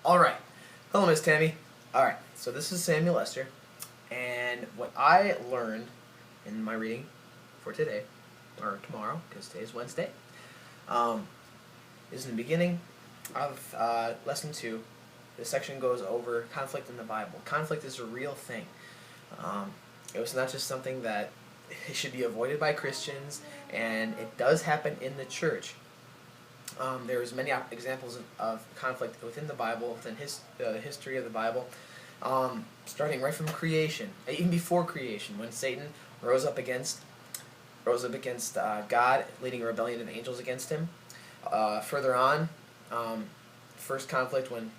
All right. Hello, Miss Tammy. All right. So this is Samuel Lester, and what I learned in my reading for today, or tomorrow, because today's Wednesday, is in the beginning of lesson 2. This section goes over conflict in the Bible. Conflict is a real thing. It was not just something that should be avoided by Christians, and it does happen in the church. There's many examples of conflict within the Bible, within the history of the Bible, starting right from creation, even before creation, when Satan rose up against God, leading a rebellion of angels against him. Further on, first conflict when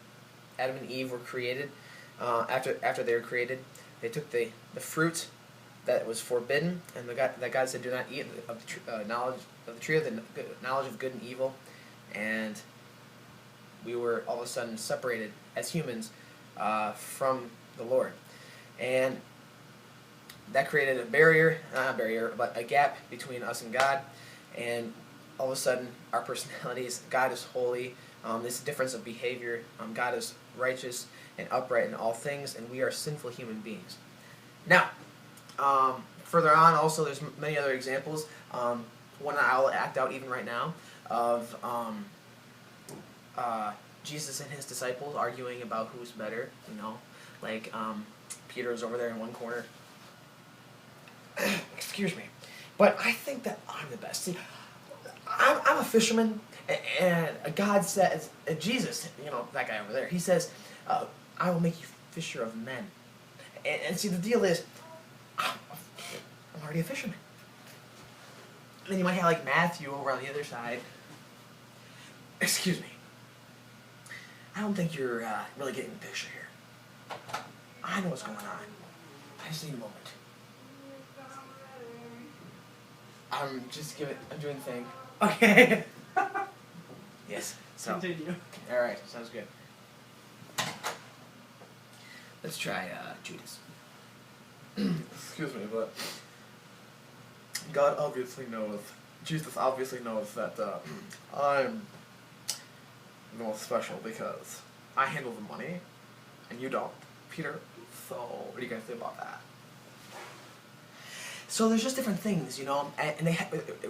Adam and Eve were created. After they were created, they took the fruit that was forbidden, and that God said, "Do not eat of the knowledge of the tree of the knowledge of good and evil." And we were all of a sudden separated as humans from the Lord, and that created a gap between us and God. And all of a sudden, our personalities, God is holy. This difference of behavior. God is righteous and upright in all things, and we are sinful human beings. Now, further on, also, there's many other examples. One I'll act out even right now of Jesus and his disciples arguing about who's better. Like Peter is over there in one corner. Excuse me, but I think that I'm the best. See, I'm a fisherman, and God says, Jesus, that guy over there, he says, I will make you fisher of men. And see, the deal is, I'm already a fisherman. And then you might have like Matthew over on the other side. Excuse me. I don't think you're really getting the picture here. I know what's going on. I just need a moment. I'm doing the thing. Okay. Yes. So. Continue. All right. Sounds good. Let's try Judas. Excuse me, but Jesus obviously knows that I'm the most special because I handle the money and you don't, Peter. So what do you guys think about that? So there's just different things, and they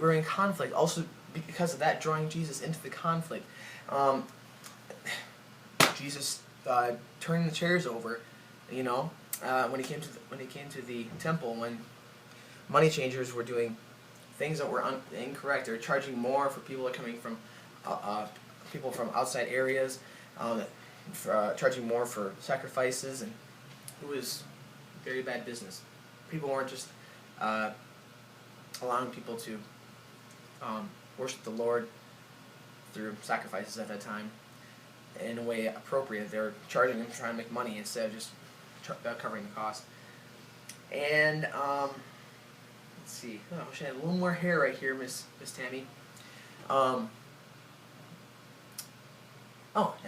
were in conflict. Also, because of that, drawing Jesus into the conflict, Jesus turning the chairs over, when he came to the temple, when money changers were doing things that were incorrect. They were charging more for people that are coming from people from outside areas, charging more for sacrifices, and it was very bad business. People weren't just allowing people to worship the Lord through sacrifices at that time in a way appropriate. They were charging them, trying to make money instead of just covering the cost. And let's see. Oh, I wish I had a little more hair right here, Miss Tammy. And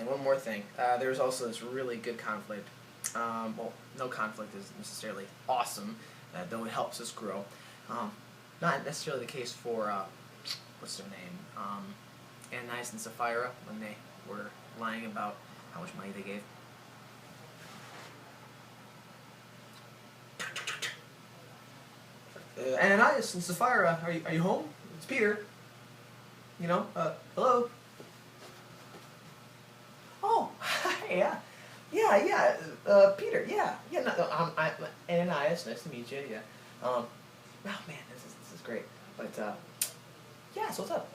one more thing. There's also this really good conflict. Well, no conflict is necessarily awesome, though it helps us grow. Not necessarily the case for, what's their name? Ananias and Sapphira, when they were lying about how much money they gave. Ananias and Sapphira, are you home? It's Peter. Hello? Oh, yeah. Peter, yeah. No, I'm Ananias, nice to meet you, yeah. Oh man, this is great. But, yeah, so what's up?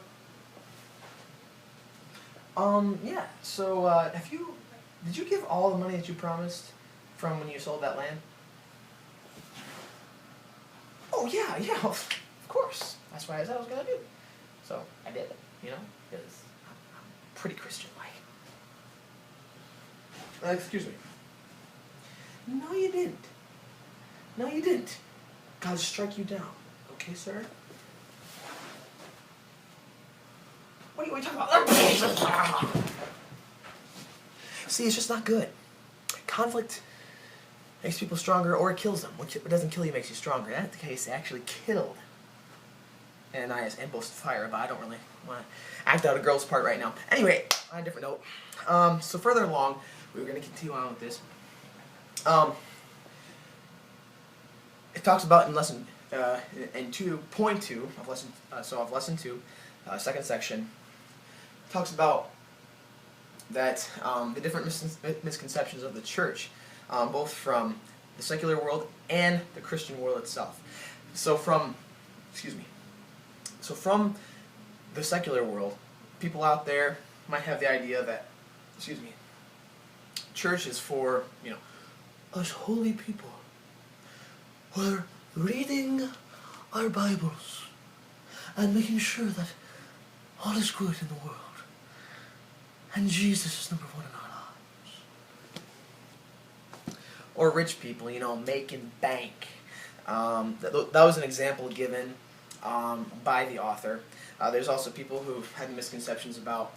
Yeah, so, did you give all the money that you promised from when you sold that land? Oh, yeah, of course. That's what I said I was gonna do. So, I did it, because I'm pretty Christian-like. Excuse me. No, you didn't. God strike you down. Okay, sir? What are you talking about? See, it's just not good. Conflict makes people stronger, or it kills them. What doesn't kill you makes you stronger. In that case, it actually killed Ananias and both fire, but I don't really want to act out a girl's part right now. Anyway, on a different note. So further along, we're going to continue on with this. It talks about in lesson in 2.2 of lesson of lesson 2, second section. Talks about that the different misconceptions of the church, both from the secular world and the Christian world itself. So from the secular world, people out there might have the idea that church is for us holy people. We're reading our Bibles and making sure that all is good in the world. And Jesus is number one in our lives. Or rich people, making bank. That was an example given by the author. There's also people who have misconceptions about